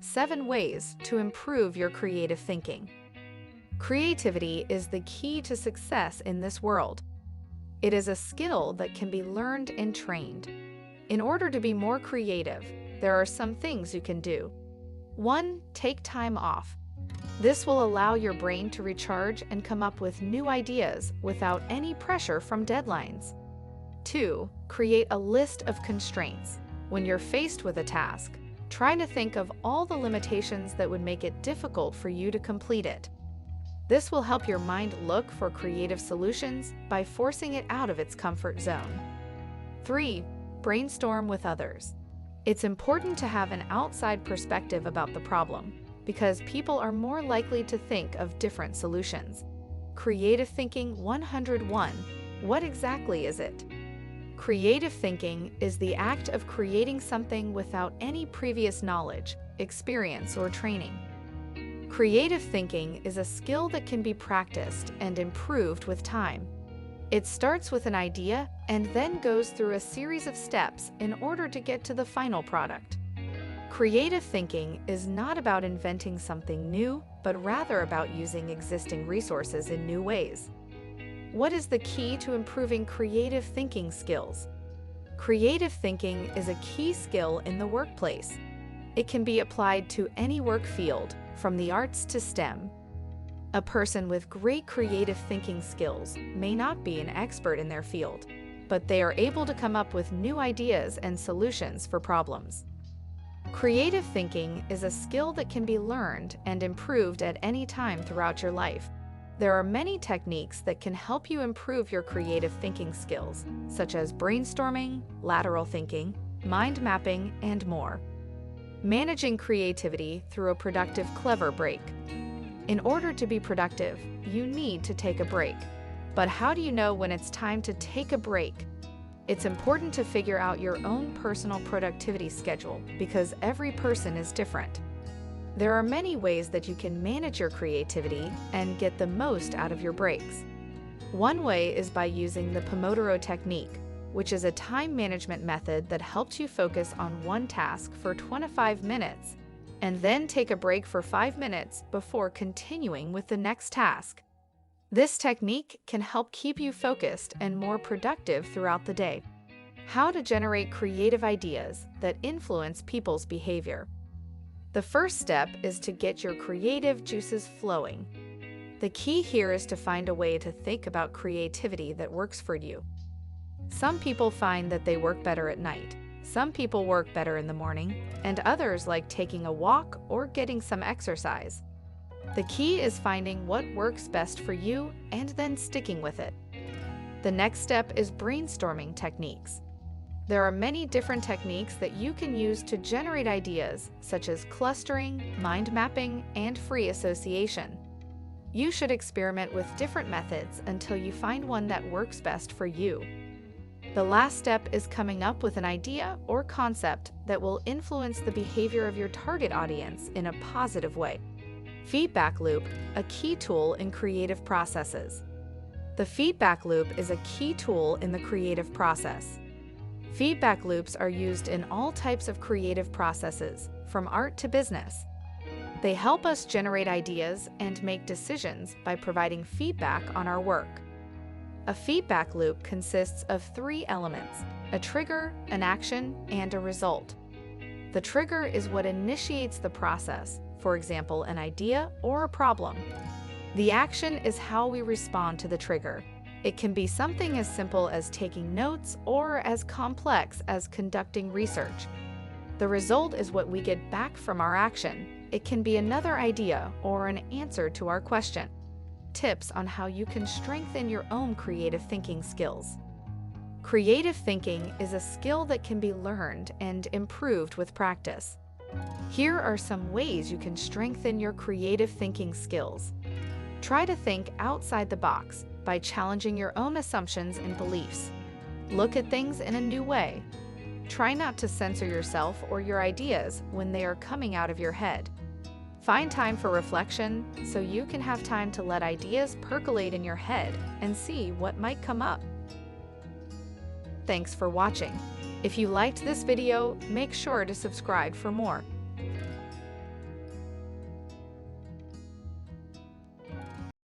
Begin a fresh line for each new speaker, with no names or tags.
7 ways to improve your creative thinking. Creativity is the key to success in this world. It is a skill that can be learned and trained. In order to be more creative, there are some things you can do. 1. Take time off. This will allow your brain to recharge and come up with new ideas without any pressure from deadlines. 2. Create a list of constraints. When you're faced with a task, try to think of all the limitations that would make it difficult for you to complete it. This will help your mind look for creative solutions by forcing it out of its comfort zone. 3. Brainstorm with others. It's important to have an outside perspective about the problem because people are more likely to think of different solutions. Creative Thinking 101. What exactly is it? Creative thinking is the act of creating something without any previous knowledge, experience, or training. Creative thinking is a skill that can be practiced and improved with time. It starts with an idea and then goes through a series of steps in order to get to the final product. Creative thinking is not about inventing something new, but rather about using existing resources in new ways. What is the key to improving creative thinking skills? Creative thinking is a key skill in the workplace. It can be applied to any work field, from the arts to STEM. A person with great creative thinking skills may not be an expert in their field, but they are able to come up with new ideas and solutions for problems. Creative thinking is a skill that can be learned and improved at any time throughout your life. There are many techniques that can help you improve your creative thinking skills, such as brainstorming, lateral thinking, mind mapping, and more. Managing creativity through a productive clever break. In order to be productive, you need to take a break. But how do you know when it's time to take a break? It's important to figure out your own personal productivity schedule because every person is different. There are many ways that you can manage your creativity and get the most out of your breaks. One way is by using the Pomodoro technique, which is a time management method that helps you focus on one task for 25 minutes and then take a break for 5 minutes before continuing with the next task. This technique can help keep you focused and more productive throughout the day. How to generate creative ideas that influence people's behavior. The first step is to get your creative juices flowing. The key here is to find a way to think about creativity that works for you. Some people find that they work better at night. Some people work better in the morning, and others like taking a walk or getting some exercise. The key is finding what works best for you and then sticking with it. The next step is brainstorming techniques. There are many different techniques that you can use to generate ideas, such as clustering, mind mapping, and free association. You should experiment with different methods until you find one that works best for you. The last step is coming up with an idea or concept that will influence the behavior of your target audience in a positive way. Feedback loop, a key tool in creative processes. The feedback loop is a key tool in the creative process. Feedback loops are used in all types of creative processes, from art to business. They help us generate ideas and make decisions by providing feedback on our work. A feedback loop consists of 3 elements: a trigger, an action, and a result. The trigger is what initiates the process, for example, an idea or a problem. The action is how we respond to the trigger. It can be something as simple as taking notes or as complex as conducting research. The result is what we get back from our action. It can be another idea or an answer to our question. Tips on how you can strengthen your own creative thinking skills. Creative thinking is a skill that can be learned and improved with practice. Here are some ways you can strengthen your creative thinking skills. Try to think outside the box by challenging your own assumptions and beliefs. Look at things in a new way. Try not to censor yourself or your ideas when they are coming out of your head. Find time for reflection so you can have time to let ideas percolate in your head and see what might come up. Thanks for watching. If you liked this video, make sure to subscribe for more.